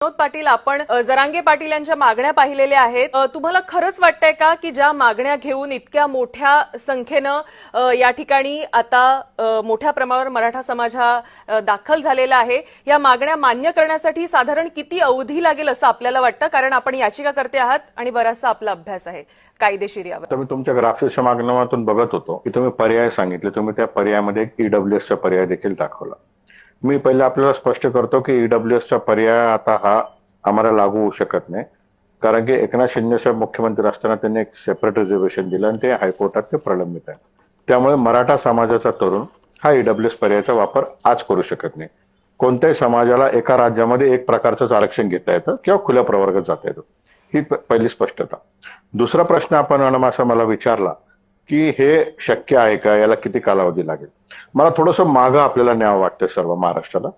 विनोद पाटील, आपण जरांगे पाटील यांच्या मागण्या पाहिलेल्या आहेत. तुम्हाला खरंच वाटतंय का की ज्या मागण्या घेऊन इतक्या मोठ्या संख्येनं या ठिकाणी आता मोठ्या प्रमाणावर मराठा समाज हा दाखल झालेला आहे, या मागण्या मान्य करण्यासाठी साधारण किती अवधी लागेल असं आपल्याला वाटतं? कारण आपण याचिकाकर्ते आहात आणि बराचसा आपला अभ्यास आहे कायदेशीर यावर. मी तुमच्या ग्राफिक्सच्या माध्यमातून बघत होतो की तुम्ही पर्याय सांगितले. तुम्ही त्या पर्यायामध्ये ईडब्ल्यूएसचा पर्याय देखील दाखवला. मी पहिले आपल्याला स्पष्ट करतो की ईडब्ल्यूएसचा पर्याय आता हा आम्हाला लागू होऊ शकत नाही, कारण की एकनाथ शिंदे साहेब मुख्यमंत्री असताना त्यांनी एक सेपरेट रिझर्वेशन दिलं आणि ते हायकोर्टात ते प्रलंबित आहे. त्यामुळे मराठा समाजाचा तरुण हा ईडब्ल्यूएस पर्यायाचा वापर आज करू शकत नाही. कोणत्याही समाजाला एका राज्यामध्ये एक प्रकारचं आरक्षण घेता येतं किंवा खुल्या प्रवर्गात जाता येतं, ही पहिली स्पष्टता. दुसरा प्रश्न आपण असा मला विचारला की हे शक्य आहे का, याला किती कालावधी लागेल. मला थोडंसं मागं आपल्याला न्यावं वाटतं सर्व महाराष्ट्राला.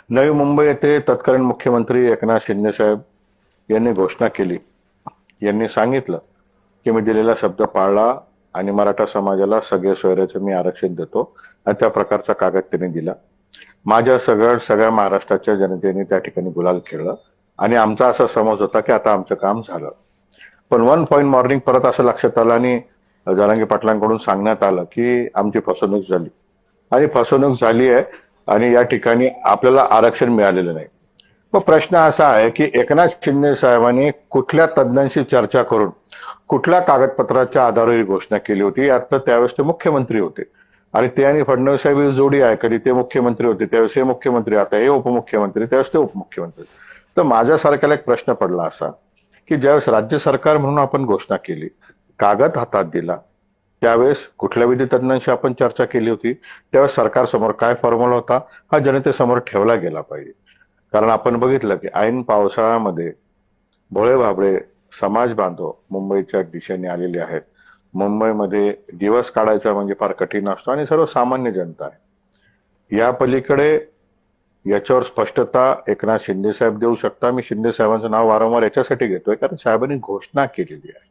नवी मुंबई येथे तत्कालीन मुख्यमंत्री एकनाथ शिंदे साहेब यांनी घोषणा केली. यांनी सांगितलं की मी दिलेला शब्द पाळला आणि मराठा समाजाला सगळे सोयऱ्याचं मी आरक्षण देतो, आणि त्या प्रकारचा कागद त्यांनी दिला. माझ्या सगळ्या महाराष्ट्राच्या जनतेने त्या ठिकाणी गुलाल खेळलं आणि आमचा असा समज होता की आता आमचं काम झालं. पण वन पॉइंट मॉर्निंग परत असं लक्षात आलं आणि जरांगे पाटलांकडून सांगण्यात आलं की आमची फसवणूक झाली आणि फसवणूक झाली आहे आणि या ठिकाणी आपल्याला आरक्षण मिळालेलं नाही. मग प्रश्न असा आहे की एकनाथ शिंदे साहेबांनी कुठल्या तज्ञांशी चर्चा करून कुठल्या कागदपत्राच्या आधारावर ही घोषणा केली होती? आता त्यावेळेस ते मुख्यमंत्री होते आणि ते आणि फडणवीस साहेब ही जोडी आहे. कधी ते मुख्यमंत्री होते त्यावेळेस हे मुख्यमंत्री, आता हे उपमुख्यमंत्री, त्यावेळेस ते उपमुख्यमंत्री. तर माझ्यासारख्याला एक प्रश्न पडला असा की ज्यावेळेस राज्य सरकार म्हणून आपण घोषणा केली, कागद हातात दिला, त्यावेळेस कुठल्या विधी तज्ञांशी आपण चर्चा केली होती? त्यावेळेस सरकारसमोर काय फॉर्म्युला होता हा जनतेसमोर ठेवला गेला पाहिजे. कारण आपण बघितलं की ऐन पावसाळ्यामध्ये भोळे भाबळे समाज बांधव मुंबईच्या दिशेने आलेले आहेत. मुंबईमध्ये दिवस काढायचा म्हणजे फार कठीण असतो आणि सर्वसामान्य जनता आहे. या पलीकडे याच्यावर स्पष्टता एकनाथ शिंदे साहेब देऊ शकता. मी शिंदे साहेबांचं नाव वारंवार याच्यासाठी घेतोय कारण साहेबांनी घोषणा केलेली आहे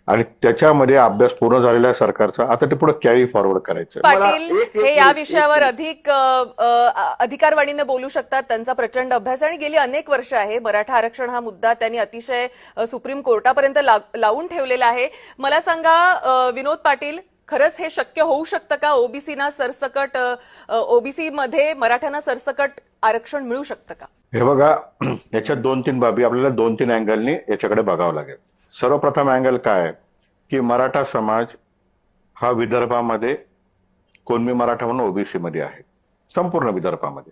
आणि त्याच्यामध्ये अभ्यास पूर्ण झालेल्या सरकारचा आता ते पुढे कॅरी फॉरवर्ड करायचं. पाटील हे या विषयावर अधिक अधिकारवाणीने बोलू शकतात. त्यांचा प्रचंड अभ्यास आणि गेली अनेक वर्ष आहे. मराठा आरक्षण हा मुद्दा त्यांनी अतिशय सुप्रीम कोर्टापर्यंत लावून ठेवलेला आहे. मला सांगा विनोद पाटील, खरंच हे शक्य होऊ शकतं का? ओबीसीना सरसकट, ओबीसी मध्ये मराठ्यांना सरसकट आरक्षण मिळू शकतं का? हे बघा, याच्यात 2-3 बाबी आपल्याला 2-3 अँगलनी याच्याकडे बघावं लागेल. सर्वप्रथम अँगल काय आहे की मराठा समाज हा विदर्भामध्ये कोणमी मराठा म्हणून ओबीसी मध्ये आहे, संपूर्ण विदर्भामध्ये.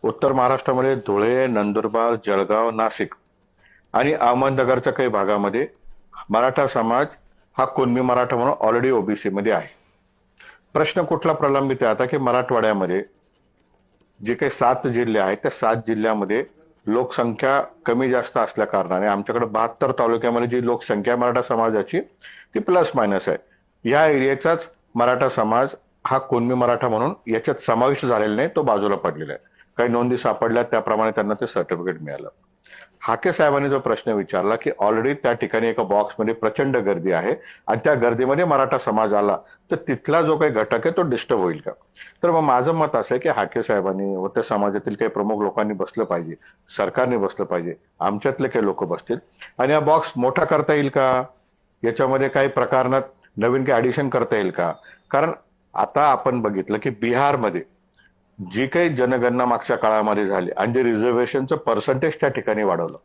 उत्तर महाराष्ट्रामध्ये धुळे, नंदुरबार, जळगाव, नाशिक आणि अहमदनगरच्या काही भागामध्ये मराठा समाज हा कोणमी मराठा म्हणून ऑलरेडी ओबीसी मध्ये आहे. प्रश्न कुठला प्रलंबित आहे आता की मराठवाड्यामध्ये जे काही 7 जिल्हे आहेत त्या 7 जिल्ह्यामध्ये लोकसंख्या कमी जास्त असल्या कारणाने आमच्याकडे 72 तालुक्यामध्ये जी लोकसंख्या मराठा समाजाची ती प्लस मायनस आहे. या एरियाचाच मराठा समाज हा कोणमी मराठा म्हणून याच्यात समाविष्ट झालेला नाही, तो बाजूला पडलेला आहे. काही नोंदी सापडल्या त्याप्रमाणे त्यांना ते सर्टिफिकेट मिळालं. हाके साहेबांनी जो प्रश्न विचारला की ऑलरेडी त्या ठिकाणी एका बॉक्समध्ये प्रचंड गर्दी आहे आणि त्या गर्दीमध्ये मराठा समाज आला तर तिथला जो काही घटक आहे तो डिस्टर्ब होईल का? तर मग माझं मत असं आहे की हाके साहेबांनी व त्या समाजातील काही प्रमुख लोकांनी बसलं पाहिजे, सरकारने बसलं पाहिजे, आमच्यातले काही लोक बसतील आणि हा बॉक्स मोठा करता येईल का? याच्यामध्ये काही प्रकारात नवीन काही ऍडिशन करता येईल का? कारण आता आपण बघितलं की बिहारमध्ये जी काही जनगणना मागच्या काळामध्ये झाली आणि जे रिझर्वेशनचं पर्सेंटेज त्या ठिकाणी वाढवलं,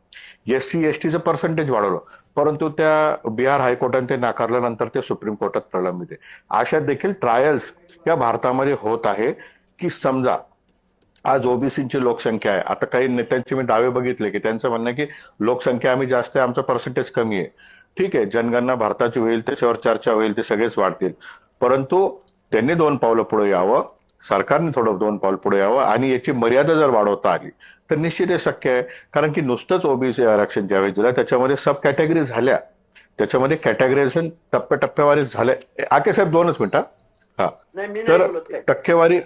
एससी एसटीचं पर्सेंटेज वाढवलं, परंतु त्या बिहार हायकोर्टाने ते नाकारल्यानंतर ते सुप्रीम कोर्टात प्रलंबित आहे. अशा देखील ट्रायल्स या भारतामध्ये होत आहे की समजा आज ओबीसीची लोकसंख्या आहे. आता काही नेत्यांचे मी दावे बघितले की त्यांचं म्हणणं आहे की लोकसंख्या आम्ही जास्त आहे, आमचं पर्सेंटेज कमी आहे. ठीक आहे, जनगणना भारताची होईल, त्याच्यावर चर्चा होईल, ते सगळेच वाढतील, परंतु त्यांनी 2 पावलं पुढे यावं, सरकारने थोडं 2 पावलं पुढे यावं आणि याची मर्यादा जर वाढवता आली तर निश्चित हे शक्य आहे. कारण की नुसतंच ओबीसी आरक्षण ज्यावेळेस दिलं त्याच्यामध्ये सब कॅटेगरी झाल्या, त्याच्यामध्ये कॅटेगरायझेशन टप्प्याटप्प्यावारी झालंय. आके साहेब 2च मिनिटं. हा, तर टक्केवारी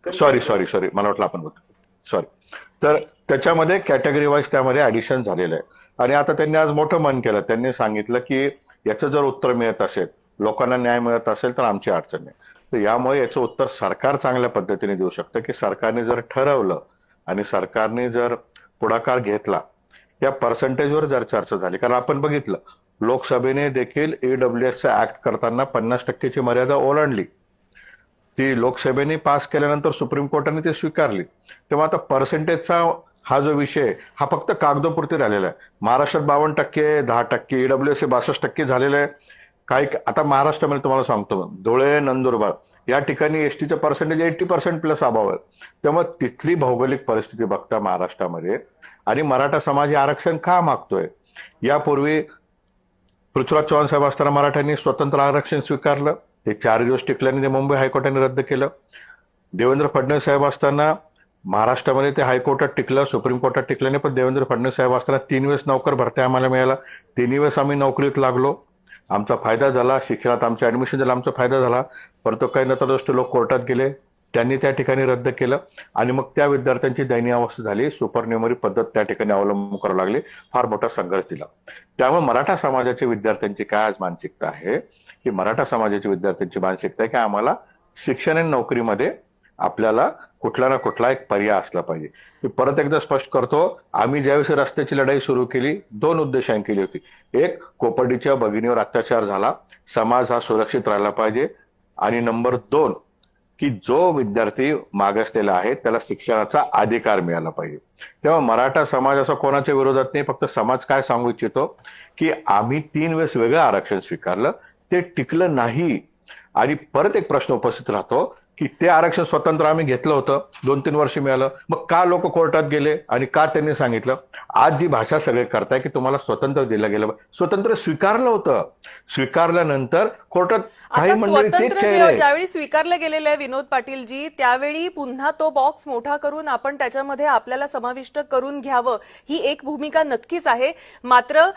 सॉरी मला वाटलं आपण बोलतो सॉरी. तर त्याच्यामध्ये कॅटेगरी वाईज त्यामध्ये ऍडिशन झालेलं आहे आणि आता त्यांनी आज मोठं मन केलं. त्यांनी सांगितलं की याचं जर उत्तर मिळत असेल, लोकांना न्याय मिळत असेल तर आमची अडचण नाही. तर यामुळे याचं उत्तर सरकार चांगल्या पद्धतीने देऊ शकतं की सरकारने जर ठरवलं आणि सरकारने जर पुढाकार घेतला, या पर्सेंटेजवर जर चर्चा झाली, कारण आपण बघितलं लोकसभेने देखील ईडब्ल्यूएसचा ऍक्ट करताना 50%ची मर्यादा ओलांडली. ती लोकसभेने पास केल्यानंतर सुप्रीम कोर्टाने ती स्वीकारली. तेव्हा आता पर्सेंटेजचा हा जो विषय हा फक्त कागदोपुरती राहिलेला आहे. महाराष्ट्रात 52%, 10%, ईडब्ल्यूएस 62% झालेलं आहे. काही आता महाराष्ट्रामध्ये तुम्हाला सांगतो, धुळे, नंदुरबार या ठिकाणी एसटीचं पर्सेंटेज 80% प्लस अभाव आहे. त्यामुळे तिथली भौगोलिक परिस्थिती बघता महाराष्ट्रामध्ये आणि मराठा समाज हे आरक्षण का मागतोय. यापूर्वी पृथ्वीराज चव्हाण साहेब असताना मराठ्यांनी स्वतंत्र आरक्षण स्वीकारलं, ते 4 दिवस टिकल्याने ते मुंबई हायकोर्टाने रद्द केलं. देवेंद्र फडणवीस साहेब असताना महाराष्ट्रामध्ये ते हायकोर्टात टिकलं, सुप्रीम कोर्टात टिकल्याने, पण देवेंद्र फडणवीस साहेब असताना 3 वेळेस नोकर भरती आम्हाला मिळाला. 3 वेळेस आम्ही नोकरीत लागलो, आमचा फायदा झाला, शिक्षणात आमचं ऍडमिशन झालं, आमचा फायदा झाला. परंतु काही नतदृष्ट लोक कोर्टात गेले, त्यांनी त्या ठिकाणी रद्द केलं आणि मग त्या विद्यार्थ्यांची दयनीय अवस्था झाली. सुपरन्युमरी पद्धत त्या ठिकाणी अवलंबून करावी लागली, फार मोठा संघर्ष दिला. त्यामुळे मराठा समाजाच्या विद्यार्थ्यांची काय आज मानसिकता आहे की मराठा समाजाच्या विद्यार्थ्यांची मानसिकता आहे की आम्हाला शिक्षण आणि नोकरीमध्ये आपल्याला कुठला ना कुठला एक पर्याय असला पाहिजे. मी परत एकदा स्पष्ट करतो, आम्ही ज्यावेळेस रस्त्याची लढाई सुरू केली 2 उद्देशाने केली होती. एक, कोपर्डीच्या भगिनीवर अत्याचार झाला, समाज हा सुरक्षित राहिला पाहिजे. आणि नंबर 2 की जो विद्यार्थी मागासलेला आहे त्याला शिक्षणाचा अधिकार मिळाला पाहिजे. तेव्हा मराठा समाज असा कोणाच्या विरोधात नाही, फक्त समाज काय सांगू इच्छितो की आम्ही 3 वेळेस वेगळं आरक्षण स्वीकारलं, ते टिकलं नाही. आणि परत एक प्रश्न उपस्थित राहतो की ते आरक्षण स्वतंत्र आम्ही घेतलं होतं, 2-3 वर्ष मिळालं, मग का लोक कोर्टात गेले आणि का त्यांनी सांगितलं. आज जी भाषा सगळे करताय की तुम्हाला स्वतंत्र दिलं गेलं, स्वतंत्र स्वीकारलं होतं, स्वीकारल्यानंतर कोर्टात काही आता मंडळी तेच स्वतंत्र खेळले. ज्यावेळी स्वीकारलं गेलेलं आहे विनोद पाटीलजी, त्यावेळी पुन्हा तो बॉक्स मोठा करून आपण त्याच्यामध्ये आपल्याला समाविष्ट करून घ्यावं ही एक भूमिका नक्कीच आहे. मात्र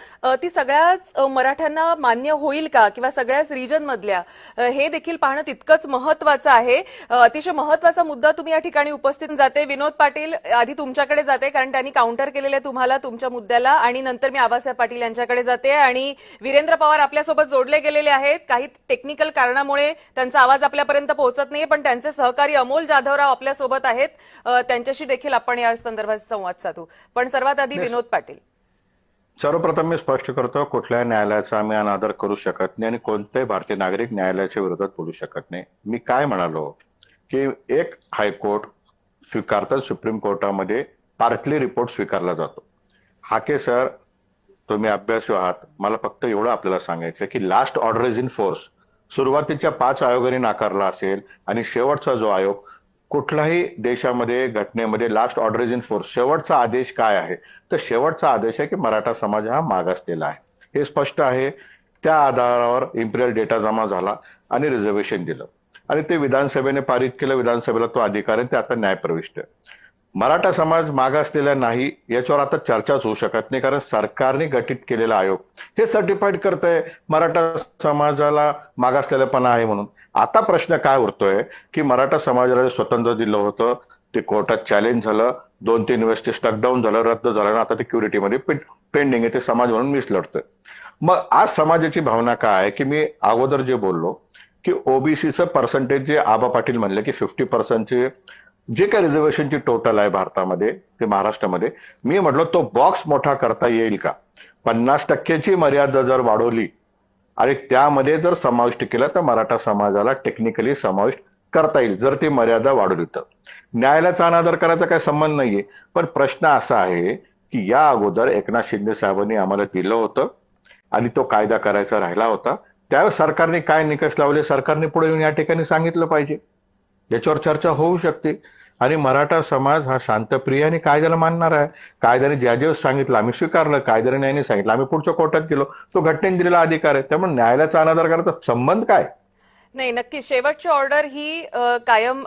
ती सगळ्याच मराठ्यांना मान्य होईल का किंवा सगळ्याच रिजन मधल्या, हे देखील पाहणं तितकंच महत्वाचं आहे. अतिशय महत्वाचा मुद्दा तुम्ही या ठिकाणी उपस्थित जाते. विनोद पाटील, आधी तुमच्याकडे जाते कारण त्यांनी काउंटर केलेले तुम्हाला तुमच्या मुद्द्याला, आणि नंतर मी आबासाहेब पाटील यांच्याकडे जाते. आणि वीरेंद्र पवार आपल्यासोबत जोडले गेलेले आहेत. काही टेक्निकल कारणामुळे त्यांचा आवाज आपल्यापर्यंत पोहोचत नाहीये, पण त्यांचे सहकारी अमोल जाधवराव आपल्यासोबत आहेत, त्यांच्याशी देखील आपण या संदर्भात संवाद साधू. पण सर्वात आधी विनोद पाटील. सर्वप्रथम मी स्पष्ट करतो, कुठल्याही न्यायालयाचा आम्ही अनादर करू शकत नाही आणि कोणताही भारतीय नागरिक न्यायालयाच्या विरोधात बोलू शकत नाही. मी काय म्हणालो की एक हायकोर्ट स्वीकारतात, सुप्रीम कोर्टामध्ये पार्टली रिपोर्ट स्वीकारला जातो. हाके सर, तुम्ही अभ्यासू आहात, मला फक्त एवढं आपल्याला सांगायचं की last order is in force सुरुवातीच्या 5 आयोगांनी नाकारला असेल आणि शेवटचा जो आयोग, कुठल्याही देशामध्ये घटनेमध्ये last order is in force, शेवटचा आदेश काय आहे, तर शेवटचा आदेश आहे की मराठा समाज हा मागासलेला आहे, हे स्पष्ट आहे. त्या आधारावर इम्पिरियल डेटा जमा झाला आणि रिझर्वेशन दिलं आणि ते विधानसभेने पारित केलं. विधानसभेला तो अधिकार आहे, ते आता न्यायप्रविष्ट आहे. मराठा समाज मागासलेला नाही याच्यावर आता चर्चाच होऊ शकत नाही, कारण सरकारने गठीत केलेला आयोग हे सर्टिफाईड करतंय मराठा समाजाला मागासलेलेपणा आहे म्हणून. आता प्रश्न काय उरतोय की मराठा समाजाला स्वतंत्र दिलं होतं, ते कोर्टात चॅलेंज झालं, 2-3 वेळेस ते स्टकडाऊन झालं, रद्द झालं, आणि आता ते क्युरिटीमध्ये पेंडिंग आहे, ते समाज म्हणून मीच लढतोय. मग आज समाजाची भावना काय आहे की मी अगोदर जे बोललो की ओबीसीचं पर्सेंटेज जे आबा पाटील म्हणले की 50%चे जे काही रिझर्वेशनची टोटल आहे भारतामध्ये ते महाराष्ट्रामध्ये, मी म्हटलं तो बॉक्स मोठा करता येईल का. 50%ची मर्यादा जर वाढवली आणि त्यामध्ये जर समाविष्ट केलं तर मराठा समाजाला टेक्निकली समाविष्ट करता येईल, जर ती मर्यादा वाढवली तर. न्यायालयाचा अनादर करायचा काही संबंध नाहीये, पण प्रश्न असा आहे की या अगोदर एकनाथ शिंदे साहेबांनी आम्हाला दिलं होतं आणि तो कायदा करायचा राहिला होता, त्यावेळेस सरकारने काय निकष लावले, सरकारने पुढे येऊन या ठिकाणी सांगितलं पाहिजे, याच्यावर चर्चा होऊ शकते. आणि मराठा समाज हा शांतप्रिय आणि कायद्याला मानणार आहे. कायद्याने ज्या ज्या सांगितलं आम्ही स्वीकारलं, कायद्याने न्यायाने सांगितलं आम्ही पुढच्या कोर्टात गेलो, तो घटनेने दिलेला अधिकार आहे. त्यामुळे न्यायालयाचा अनादर करायचा संबंध काय. नाही, नक्कीच शेवटची ऑर्डर ही कायम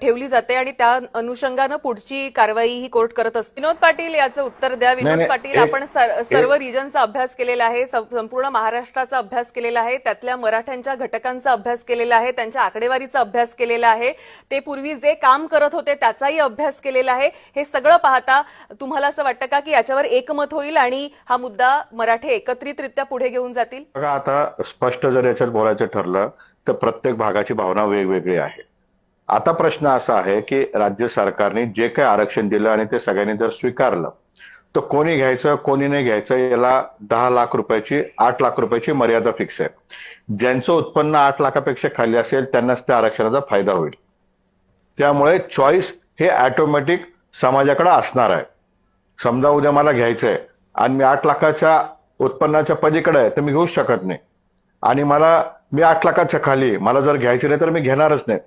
ठेवली जाते आणि त्या अनुषंगानं पुढची कारवाई ही कोर्ट करत असते. विनोद पाटील याचं उत्तर द्या. विनोद पाटील, आपण सर्व रिजनचा अभ्यास केलेला आहे, संपूर्ण महाराष्ट्राचा अभ्यास केलेला आहे, त्यातल्या मराठ्यांच्या घटकांचा अभ्यास केलेला आहे, त्यांच्या आकडेवारीचा अभ्यास केलेला आहे, ते पूर्वी जे काम करत होते त्याचाही अभ्यास केलेला आहे. हे सगळं पाहता तुम्हाला असं वाटतं का की याच्यावर एकमत होईल आणि हा मुद्दा मराठे एकत्रितरित्या पुढे घेऊन जातील. बघा, आता स्पष्ट जर याच्यात बोलायचं ठरलं तर प्रत्येक भागाची भावना वेगवेगळी आहे. आता प्रश्न असा आहे की राज्य सरकारने जे काही आरक्षण दिलं आणि ते सगळ्यांनी जर स्वीकारलं तर कोणी घ्यायचं कोणी नाही घ्यायचं याला 10 लाख रुपयाची 8 लाख रुपयाची मर्यादा फिक्स आहे. ज्यांचं उत्पन्न 8 लाखापेक्षा खाली असेल त्यांनाच त्या आरक्षणाचा फायदा होईल. त्यामुळे चॉईस हे ऑटोमॅटिक समाजाकडे असणार आहे. समजा उद्या मला घ्यायचंय आणि मी 8 लाखाच्या उत्पन्नाच्या पलीकडे आहे तर मी घेऊच शकत नाही. आणि मी 8 लाखाच्या खाली मला जर घ्यायचं नाही तर मी घेणारच नाही.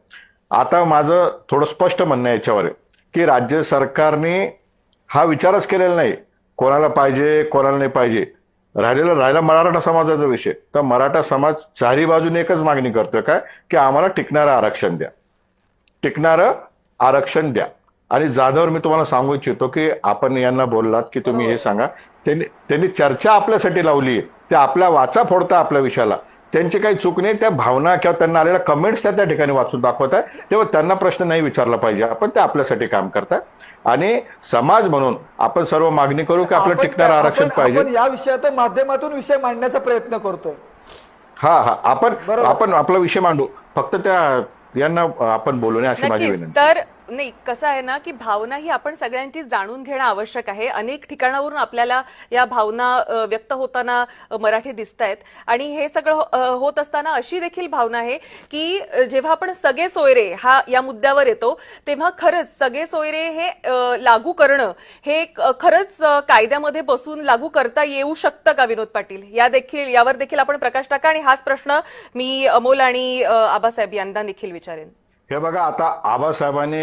आता माझं थोडं स्पष्ट म्हणणं आहे याच्यावर की राज्य सरकारने हा विचारच केलेला नाही कोणाला पाहिजे कोणाला नाही पाहिजे. राहिला मराठा समाजाचा विषय. तर मराठा समाज चारी बाजूने एकच मागणी करतोय काय की आम्हाला टिकणारं आरक्षण द्या, टिकणारं आरक्षण द्या. आणि जाधवर मी तुम्हाला सांगू इच्छितो की आपण यांना बोललात की तुम्ही हे सांगा. त्यांनी चर्चा आपल्यासाठी लावली, ते आपल्या वाचा फोडता आपल्या विषयाला. त्यांची काही चूक नाही. त्या भावना किंवा त्यांना आलेल्या कमेंट्स त्या ठिकाणी वाचून दाखवत आहे. तेव्हा त्यांना प्रश्न नाही विचारला पाहिजे. आपण ते आपल्यासाठी काम करताय आणि समाज म्हणून आपण सर्व मागणी करू की आपलं टिकणारं आरक्षण पाहिजे. आपण या विषयाच्या माध्यमातून विषय मांडण्याचा प्रयत्न करतोय. हा आपण आपला विषय मांडू. फक्त त्या यांना आपण बोलू नये अशी माझी नक्कीच. विनंती. तर नाही, कसं आहे ना की भावना ही आपण सगळ्यांची जाणून घेणं आवश्यक आहे. अनेक ठिकाणावरून आपल्याला या भावना व्यक्त होताना मराठी दिसत आहेत. आणि हे सगळं होत असताना अशी देखील भावना आहे की जेव्हा आपण सगळे सोयरे या मुद्द्यावर येतो तेव्हा खरंच सगळे सोयरे हे लागू करणं हे खरंच कायद्यामध्ये बसून लागू करता येऊ शकतं का विनोद पाटील? यावर देखील आपण प्रकाश टाका. आणि हाच प्रश्न मी अमोल आणि आबासाहेब यांना देखील विचारेन. हे बघा, आता आबासाहेबांनी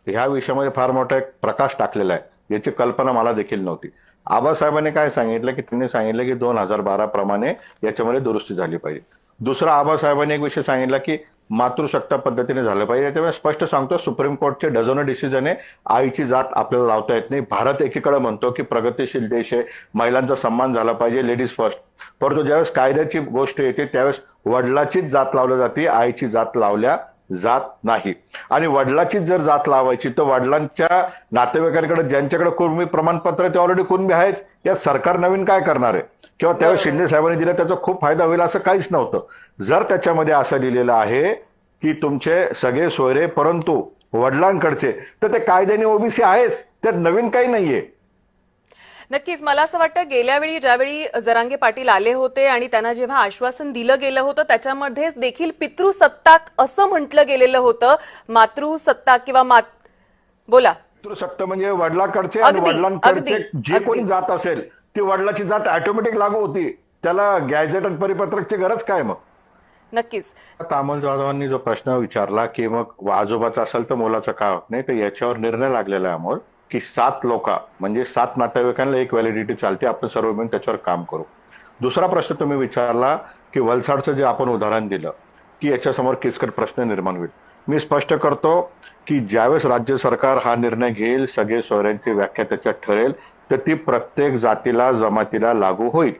ह्या विषयामध्ये फार मोठा एक प्रकाश टाकलेला आहे. याची कल्पना मला देखील नव्हती. आबासाहेबांनी काय सांगितलं की त्यांनी सांगितलं की 2012 प्रमाणे याच्यामध्ये दुरुस्ती झाली पाहिजे. दुसरा, आबासाहेबांनी एक विषय सांगितला की मातृसत्ता पद्धतीने झालं पाहिजे. त्याच्यामुळे स्पष्ट सांगतो, सुप्रीम कोर्टचे डझनो डिसिजन आहे, आईची जात आपल्याला लावता येत नाही. भारत एकीकडे म्हणतो की प्रगतिशील देश आहे, महिलांचा सन्मान झाला पाहिजे, लेडीज फर्स्ट. परंतु ज्यावेळेस कायद्याची गोष्ट येते त्यावेळेस वडिलाचीच जात लावली जाते, आईची जात लावल्या जात नाही. आणि वडिलाचीच जर जात लावायची तर वडिलांच्या नातेवाईकांकडे ज्यांच्याकडे कुणबी प्रमाणपत्र आहे ते ऑलरेडी कुणबी आहेच. या सरकार नवीन काय करणार आहे? किंवा त्यावेळेस शिंदे साहेबांनी दिलं त्याचा खूप फायदा होईल असं काहीच नव्हतं. जर त्याच्यामध्ये असं लिहिलेलं आहे की तुमचे सगळे सोयरे परंतु वडिलांकडचे, तर ते कायद्याने ओबीसी आहेच, त्यात नवीन काही नाहीये. नक्कीच. मला असं वाटतं गेल्या वेळी ज्यावेळी जरांगे पाटील आले होते आणि त्यांना जेव्हा आश्वासन दिलं गेलं होतं त्याच्यामध्ये देखील पितृसत्ताक असं म्हटलं गेलेलं होतं. मातृसत्ताक किंवा बोला. पितृसत्ता म्हणजे वडिलांकडचे आणि वडिलांकडचे जे कोणी जात असेल ती वडिलाची जात ऑटोमॅटिक लागू होती. त्याला गॅझेट आणि परिपत्रकची गरज काय मग? नक्कीच. अमोल जाधवांनी जो प्रश्न विचारला की मग आजोबाचा असेल तर मुलाचं का होत नाही, तर याच्यावर निर्णय लागलेला आहे अमोल की 7 लोक म्हणजे 7 नातेवाईकांना एक व्हॅलिडिटी चालते. आपण सर्व मिळून त्याच्यावर काम करू. दुसरा प्रश्न तुम्ही विचारला की वलसाडचं जे आपण उदाहरण दिलं की याच्यासमोर किचकट प्रश्न निर्माण होईल. मी स्पष्ट करतो की ज्यावेळेस राज्य सरकार हा निर्णय घेईल, सगळे सोयऱ्यांची व्याख्या त्याच्यात ठरेल, तर ती प्रत्येक जातीला जमातीला लागू होईल.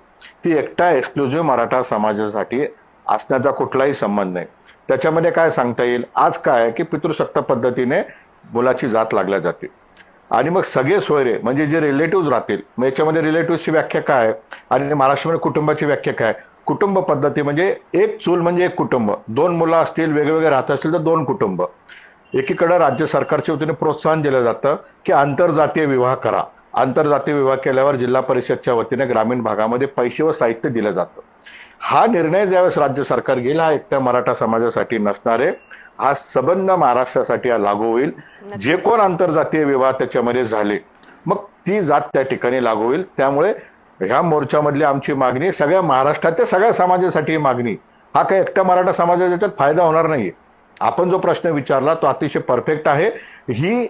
ती एकटा एक्सक्लुझिव्ह मराठा समाजासाठी असण्याचा कुठलाही संबंध नाही. त्याच्यामध्ये काय सांगता येईल, आज काय की पितृसत्ता पद्धतीने मुलाची जात लागल्या जाते. आणि मग सगळे सोयरे म्हणजे जे रिलेटिव्ह राहतील, मग याच्यामध्ये रिलेटिव्हची व्याख्या काय आणि महाराष्ट्रामध्ये कुटुंबाची व्याख्या काय? कुटुंब पद्धती म्हणजे एक चूल म्हणजे एक कुटुंब, 2 मुलं असतील, वेगवेगळे राहत असतील तर 2 कुटुंब. एकीकडे राज्य सरकारच्या वतीने प्रोत्साहन दिलं जातं की आंतरजातीय विवाह करा. आंतरजातीय विवाह केल्यावर जिल्हा परिषदच्या वतीने ग्रामीण भागामध्ये पैसे व साहित्य दिलं जातं. हा निर्णय ज्यावेळेस राज्य सरकार घेईल हा एकट्या मराठा समाजासाठी नसणारे, हा सबंध महाराष्ट्रासाठी लागू होईल. जे कोण आंतरजातीय विवाह त्याच्यामध्ये झाले मग ती जात त्या ठिकाणी लागू होईल. त्यामुळे ह्या मोर्चामधली आमची मागणी सगळ्या महाराष्ट्राच्या सगळ्या समाजासाठी मागणी, हा काही एकट्या मराठा समाजाचा याच्यात फायदा होणार नाहीये. आपण जो प्रश्न विचारला तो अतिशय परफेक्ट आहे. ही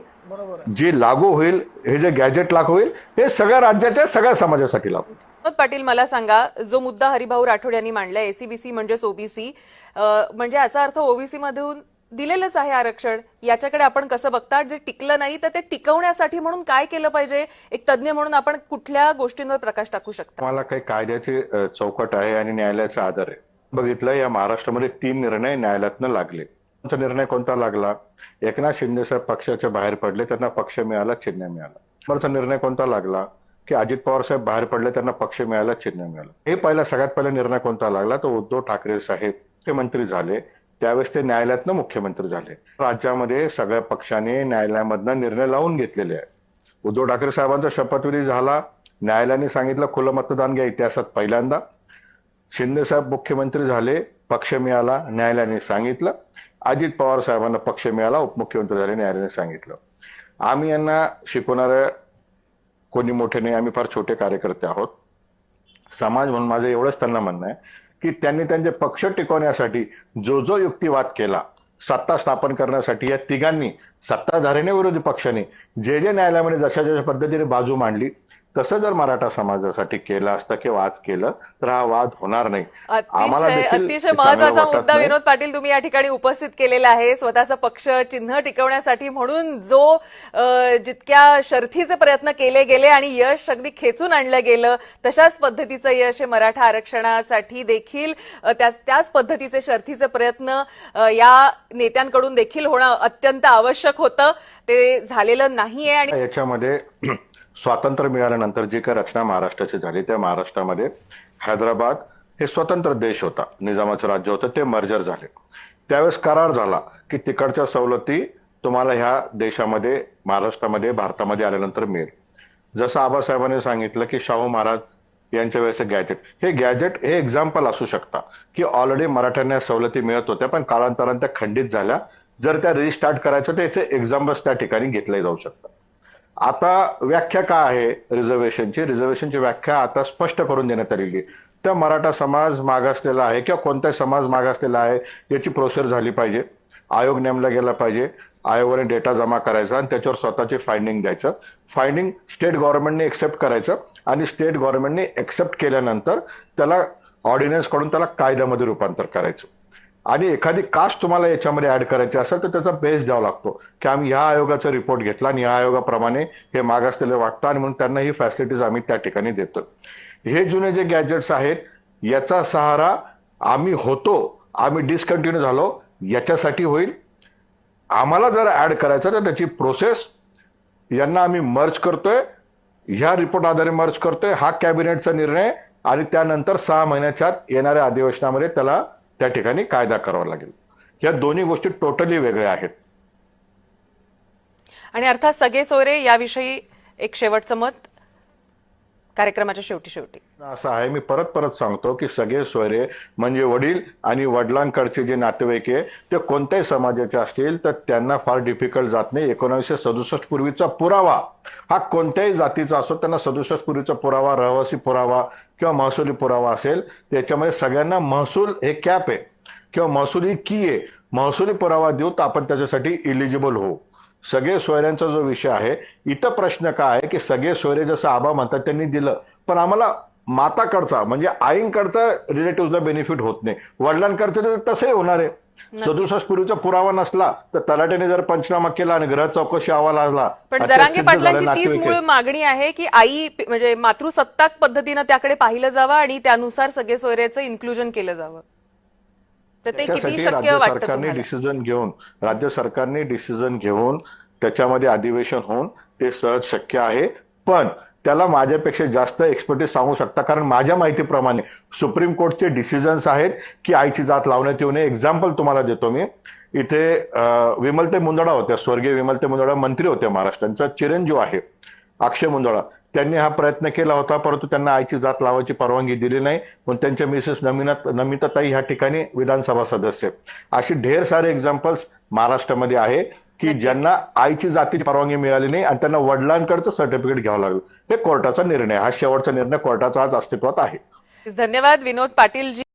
जी लागू होईल, हे जे गॅजेट लागू होईल हे सगळ्या राज्याच्या सगळ्या समाजासाठी लागू होईल. विनोद पाटील, मला सांगा, जो मुद्दा हरिभाऊ राठोड यांनी मांडला एसीबीसी म्हणजेच ओबीसी, म्हणजे याचा अर्थ ओबीसी मधून दिलेलंच आहे आरक्षण, याच्याकडे आपण कसं बघता? जे टिकलं नाही तर ते टिकवण्यासाठी म्हणून काय केलं पाहिजे? एक तज्ञ म्हणून आपण कुठल्या गोष्टींवर प्रकाश टाकू शकता? मला काही कायद्याची चौकट आहे आणि न्यायालयाचा आधार आहे. बघितलं या महाराष्ट्रामध्ये 3 निर्णय न्यायालयातनं लागले. निर्णय कोणता लागला? एकनाथ शिंदे साहेब पक्षाच्या बाहेर पडले, त्यांना पक्ष मिळाला, चिन्ह मिळालं. नंबरचा निर्णय कोणता लागला की अजित पवार साहेब बाहेर पडले, त्यांना पक्ष मिळाला, चिन्ह मिळालं. हे सगळ्यात पहिला निर्णय कोणता लागला? तो उद्धव ठाकरे साहेब ते मंत्री झाले, त्यावेळेस ते न्यायालयातनं मुख्यमंत्री झाले. राज्यामध्ये सगळ्या पक्षाने न्यायालयामधनं निर्णय लावून घेतलेले आहे. उद्धव ठाकरे साहेबांचा शपथविधी झाला, न्यायालयाने सांगितलं खुलं मतदान घ्या, इतिहासात पहिल्यांदा. शिंदे साहेब मुख्यमंत्री झाले, पक्ष मिळाला, न्यायालयाने सांगितलं. अजित पवार साहेबांना पक्ष मिळाला, उपमुख्यमंत्री झाले, न्यायालयाने सांगितलं. आम्ही यांना शिकवणारे कोणी मोठे नाही, आम्ही फार छोटे कार्यकर्ते आहोत. समाज म्हणून माझं एवढंच त्यांना म्हणणं आहे की त्यांनी त्यांचे पक्ष टिकवण्यासाठी जो युक्तिवाद केला, सत्ता स्थापन करण्यासाठी या तिघांनी, सत्ताधारीने विरोधी पक्षाने जे न्यायालयामध्ये जशा पद्धतीने बाजू मांडली, तसं जर मराठा समाजासाठी केलं असतं किंवा आज केलं तर हा वाद होणार नाही. अतिशय महत्वाचा मुद्दा विनोद पाटील तुम्ही या ठिकाणी उपस्थित केलेला आहे. स्वतःचा पक्ष चिन्ह टिकवण्यासाठी म्हणून जो जितक्या शर्थीचे प्रयत्न केले गेले आणि यश अगदी खेचून आणलं गेलं, तशाच पद्धतीचं यश हे मराठा आरक्षणासाठी देखील त्याच पद्धतीचे शर्थीचे प्रयत्न या नेत्यांकडून देखील होणं अत्यंत आवश्यक होतं. ते झालेलं नाहीये. आणि याच्यामध्ये स्वातंत्र्य मिळाल्यानंतर जी काही रचना महाराष्ट्राची झाली, त्या महाराष्ट्रामध्ये हैदराबाद हे स्वतंत्र देश होता, निजामाचं राज्य होतं, ते मर्जर झाले. त्यावेळेस करार झाला की तिकडच्या सवलती तुम्हाला ह्या देशामध्ये, महाराष्ट्रामध्ये, भारतामध्ये आल्यानंतर मिळेल. जसं आबासाहेबांनी सांगितलं की शाहू महाराज यांच्या वेळेस गॅजेट हे एक्झाम्पल असू शकता की ऑलरेडी मराठ्यांना सवलती मिळत होत्या, पण कालांतराने त्या खंडित झाल्या. जर त्या रिस्टार्ट करायचं तर याचे एक्झाम्पल्स त्या ठिकाणी घेतले जाऊ शकतात. आता व्याख्या काय आहे रिझर्वेशनची व्याख्या आता स्पष्ट करून देण्यात आलेली आहे. त्या मराठा समाज मागासलेला आहे किंवा कोणताही समाज मागासलेला आहे याची प्रोसेस झाली पाहिजे. आयोग नेमला गेला पाहिजे. आयोगाने डेटा जमा करायचा आणि त्याच्यावर स्वतःचे फाइंडिंग द्यायचं. फाइंडिंग स्टेट गव्हर्नमेंटने एक्सेप्ट करायचं आणि स्टेट गव्हर्नमेंटने एक्सेप्ट केल्यानंतर त्याला ऑर्डिनन्स कडून त्याला कायद्यामध्ये रूपांतर करायचं. आणि एखादी कास्ट तुम्हाला याच्यामध्ये ऍड करायची असेल तर त्याचा बेस द्यावा लागतो की आम्ही ह्या आयोगाचा रिपोर्ट घेतला आणि ह्या आयोगाप्रमाणे हे मागासलेले वाटतं आणि म्हणून त्यांना ही फॅसिलिटीज आम्ही त्या ठिकाणी देतो. हे जुने जे गॅजेट्स आहेत याचा सहारा आम्ही डिस्कंटिन्यू झालो याच्यासाठी होईल. आम्हाला जर ऍड करायचं तर त्याची प्रोसेस यांना आम्ही मर्ज करतोय, ह्या रिपोर्ट आधारे मर्ज करतोय. हा कॅबिनेटचा निर्णय आणि त्यानंतर 6 महिन्याच्या आत येणाऱ्या अधिवेशनामध्ये त्याला त्या ठिकाणी कायदा करावा लागेल. या दोन्ही गोष्टी टोटली वेगळ्या आहेत. आणि अर्थात सगळे सोयरे याविषयी एक शेवटचं मत कार्यक्रमाच्या शेवटी असं आहे, मी परत सांगतो की सगळे सोयरे म्हणजे वडील आणि वडिलांकडचे जे नातेवाईक आहे ते कोणत्याही समाजाचे असतील तर त्यांना फार डिफिकल्ट जात नाही. 1967 पूर्वीचा पुरावा हा कोणत्याही जातीचा असो, त्यांना 67 पूर्वीचा पुरावा, रहिवासी पुरावा किंवा महसुली पुरावा असेल, त्याच्यामध्ये सगळ्यांना महसूल हे कॅप आहे किंवा महसुली की आहे. महसुली पुरावा देऊ तर आपण त्याच्यासाठी इलिजिबल होऊ. सगळे सोयऱ्यांचा जो विषय आहे, इथं प्रश्न काय आहे की सगळे सोयरे जसं आबा म्हणतात त्यांनी दिलं, पण आम्हाला माताकडचा म्हणजे आईंकडचा रिलेटिव्हला बेनिफिट होत नाही, वडिलांकडचं तर तसंही होणार आहे. 67 पूर्वीचा पुरावा नसला तर तलाट्याने जर पंचनामा केला आणि गृह चौकशी अहवाल आला. पण जरांगे पाटलांची तीच मूळ मागणी आहे की आई म्हणजे मातृसत्ताक पद्धतीनं त्याकडे पाहिलं जावं आणि त्यानुसार सगळे सोयऱ्याचं इन्क्लुजन केलं जावं. तर ते किती शक्य वाटतं तुम्हाला? राज्य सरकारने डिसिजन घेऊन त्याच्यामध्ये अधिवेशन होऊन ते सहज शक्य आहे. पण त्याला माझ्यापेक्षा जास्त एक्सपर्टीज सांगू शकता, कारण माझ्या माहितीप्रमाणे सुप्रीम कोर्टचे डिसिजन्स आहेत की आईची जात लावण्यात येऊ नये. एक्झाम्पल तुम्हाला देतो मी. इथे विमलते मुंदडा होत्या, स्वर्गीय विमलते मुंदडा मंत्री होते महाराष्ट्रांचा. चिरंजीव आहे अक्षय मुंदडा, त्यांनी हा प्रयत्न केला होता, परंतु त्यांना आईची जात लावायची परवानगी दिली नाही. पण त्यांच्या मिसेस नमिताताई ह्या ठिकाणी विधानसभा सदस्य. अशी ढेर सारे एक्झाम्पल्स महाराष्ट्रामध्ये आहे की ज्यांना आईची जातीची परवानगी मिळाली नाही आणि त्यांना वडिलांकडचं सर्टिफिकेट घ्यावं लागलं. हे कोर्टाचा निर्णय, हा शेवटचा निर्णय कोर्टाचा आज अस्तित्वात आहे. धन्यवाद विनोद पाटील जी.